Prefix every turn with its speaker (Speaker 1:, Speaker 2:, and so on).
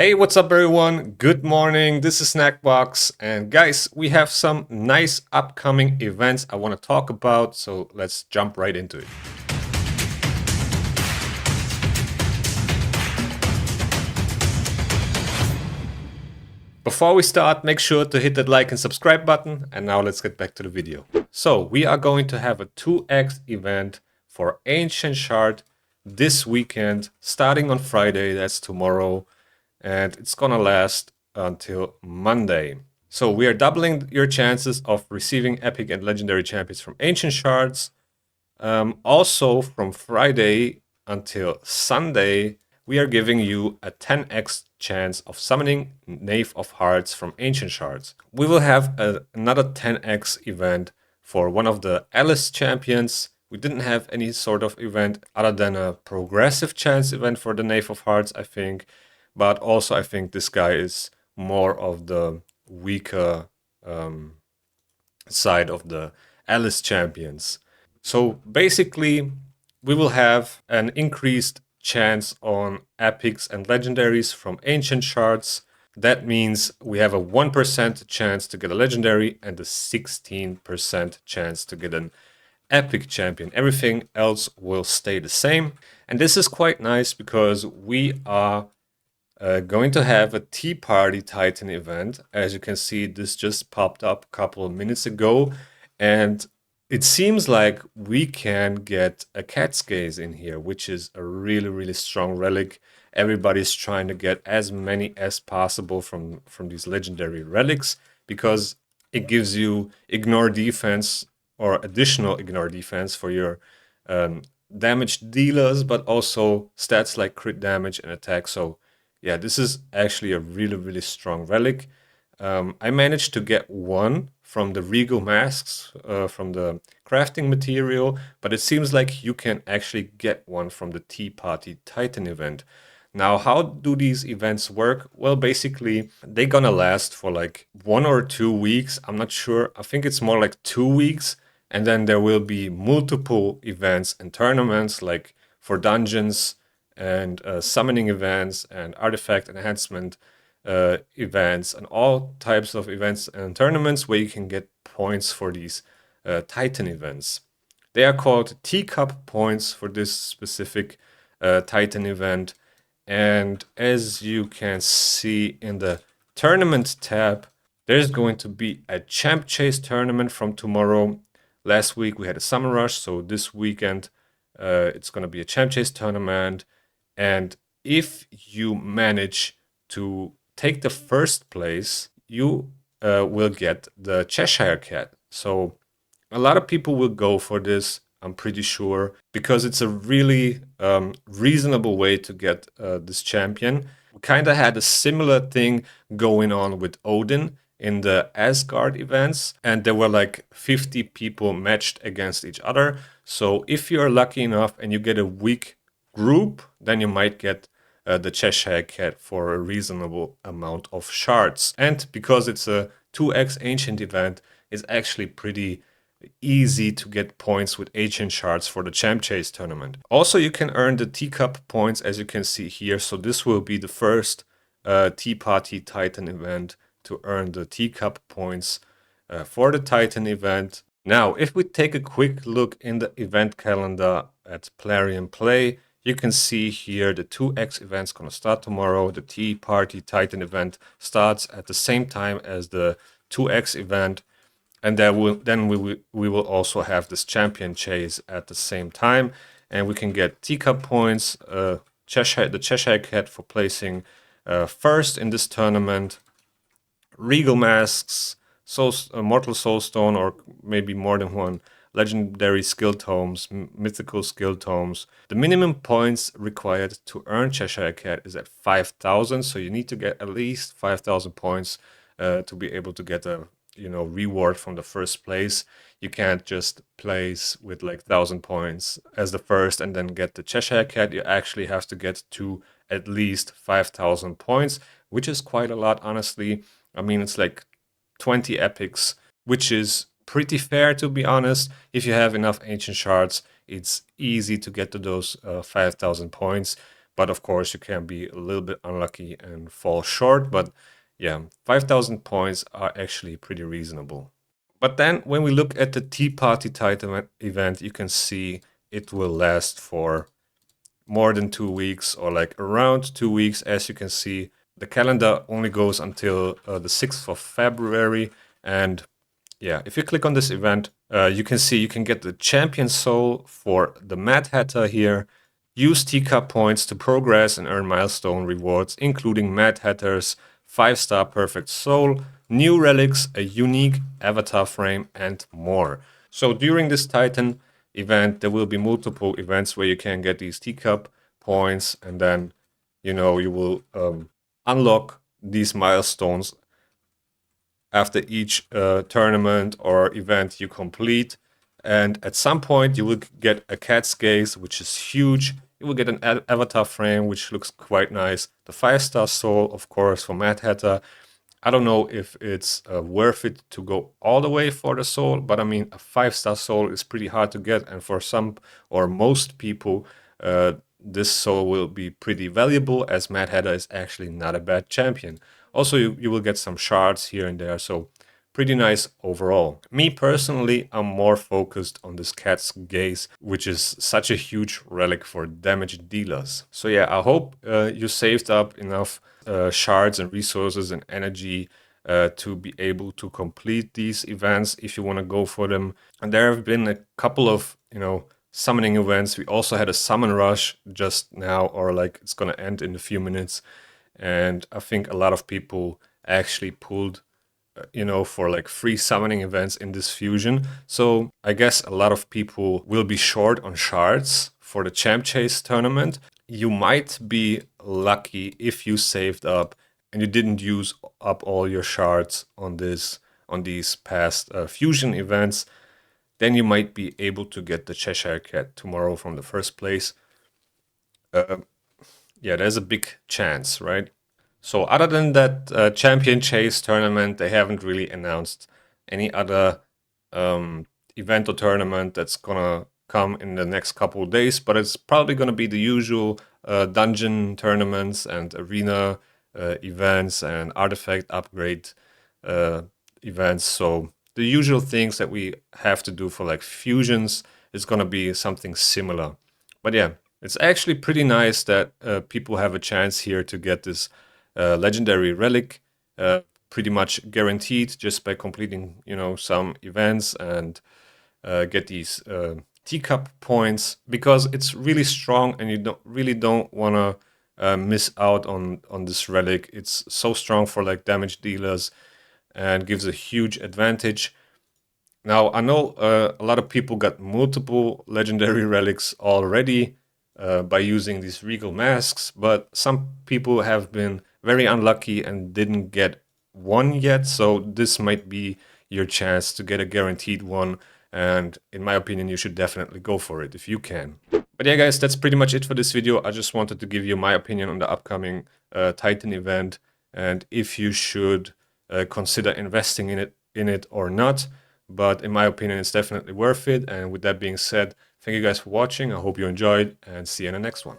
Speaker 1: Hey, what's up, everyone? Good morning. This is SnackBox. And guys, we have some nice upcoming events I want to talk about. So let's jump right into it. Before we start, make sure to hit that like and subscribe button. And now let's get back to the video. So we are going to have a 2x event for Ancient Shard this weekend, starting on Friday. That's tomorrow. And it's gonna last until Monday. So we are doubling your chances of receiving epic and legendary champions from Ancient Shards. Also, from Friday until Sunday, we are giving you a 10x chance of summoning Knave of Hearts from Ancient Shards. We will have another 10x event for one of the Alice champions. We didn't have any sort of event other than a progressive chance event for the Knave of Hearts, I think. But also, I think this guy is more of the weaker side of the Alice champions. So basically, we will have an increased chance on epics and legendaries from ancient shards. That means we have a 1% chance to get a legendary and a 16% chance to get an epic champion. Everything else will stay the same. And this is quite nice because we are going to have a Tea Party Titan event. As you can see, this just popped up a couple of minutes ago. And it seems like we can get a Cat's Gaze in here, which is a really, really strong relic. Everybody's trying to get as many as possible from these legendary relics because it gives you ignore defense or additional ignore defense for your damage dealers, but also stats like crit damage and attack. So yeah, this is actually a really, really strong relic. I managed to get one from the Regal masks, from the crafting material, but it seems like you can actually get one from the Tea Party Titan event. Now, how do these events work? Well, basically, they're gonna last for like 1 or 2 weeks. I'm not sure. I think it's more like 2 weeks. And then there will be multiple events and tournaments, like for dungeons and summoning events and artifact enhancement events and all types of events and tournaments where you can get points for these Titan events. They are called teacup points for this specific Titan event. And as you can see in the tournament tab, there's going to be a champ chase tournament from tomorrow. Last week we had a summer rush, so this weekend it's going to be a champ chase tournament. And if you manage to take the first place, you will get the Cheshire Cat. So a lot of people will go for this, I'm pretty sure, because it's a really reasonable way to get this champion. We kind of had a similar thing going on with Odin in the Asgard events, and there were like 50 people matched against each other. So if you're lucky enough and you get a weak group, then you might get the Cheshire Cat for a reasonable amount of shards. And because it's a 2x ancient event, it's actually pretty easy to get points with ancient shards for the champ chase tournament. Also, you can earn the teacup points, as you can see here. So this will be the first Tea Party Titan event to earn the teacup points for the Titan event. Now, if we take a quick look in the event calendar at Plarium Play, you can see here the 2x event's gonna start tomorrow. The Tea Party Titan event starts at the same time as the 2x event. And then we will also have this champion chase at the same time. And we can get teacup points, the Cheshire Cat for placing first in this tournament, Regal masks, Mortal Soulstone, or maybe more than one, legendary skill tomes, mythical skill tomes. The minimum points required to earn Cheshire Cat is at 5,000, so you need to get at least 5,000 points to be able to get a reward from the first place. You can't just place with like 1,000 points as the first and then get the Cheshire Cat. You actually have to get to at least 5,000 points, which is quite a lot, honestly. I mean, it's like 20 epics, which is pretty fair, to be honest. If you have enough ancient shards, it's easy to get to those 5,000 points. but of course you can be a little bit unlucky and fall short. But yeah, 5,000 points are actually pretty reasonable. But then when we look at the Tea Party Titan event, you can see it will last for more than 2 weeks, or like around 2 weeks. As you can see, the calendar only goes until the 6th of February. And yeah, if you click on this event, you can see you can get the Champion Soul for the Mad Hatter here. Use teacup points to progress and earn milestone rewards, including Mad Hatter's 5-star Perfect Soul, new relics, a unique avatar frame, and more. So during this Titan event, there will be multiple events where you can get these teacup points, and then you will unlock these milestones after each tournament or event you complete. And at some point you will get a cat's gaze, which is huge. You will get an avatar frame, which looks quite nice. The 5-star soul, of course, for Mad Hatter. I don't know if it's worth it to go all the way for the soul, but I mean, a 5-star soul is pretty hard to get, and for some or most people, this soul will be pretty valuable, as Mad Hatter is actually not a bad champion. Also, you will get some shards here and there, so pretty nice overall. Me personally, I'm more focused on this cat's gaze, which is such a huge relic for damage dealers. So yeah, I hope you saved up enough shards and resources and energy to be able to complete these events if you want to go for them. And there have been a couple of, summoning events. We also had a summon rush just now, or like it's gonna end in a few minutes. And I think a lot of people actually pulled for like free summoning events in this fusion. So I guess a lot of people will be short on shards for the Champ Chase tournament. You might be lucky if you saved up and you didn't use up all your shards on these past fusion events. Then you might be able to get the Cheshire Cat tomorrow from the first place. Yeah, there's a big chance, right? So other than that Champion Chase tournament, they haven't really announced any other event or tournament that's gonna come in the next couple of days, but it's probably gonna be the usual dungeon tournaments and arena events and artifact upgrade events. So the usual things that we have to do for like fusions is gonna be something similar. But yeah, it's actually pretty nice that people have a chance here to get this legendary relic pretty much guaranteed just by completing, some events and get these teacup points, because it's really strong and you really don't want to miss out on this relic. It's so strong for like damage dealers and gives a huge advantage. Now, I know a lot of people got multiple legendary relics already by using these regal masks, but some people have been very unlucky and didn't get one yet, so this might be your chance to get a guaranteed one, and in my opinion you should definitely go for it if you can. But yeah guys, that's pretty much it for this video. I just wanted to give you my opinion on the upcoming Titan event and if you should consider investing in it or not. But in my opinion it's definitely worth it. And with that being said, thank you guys for watching. I hope you enjoyed, and see you in the next one.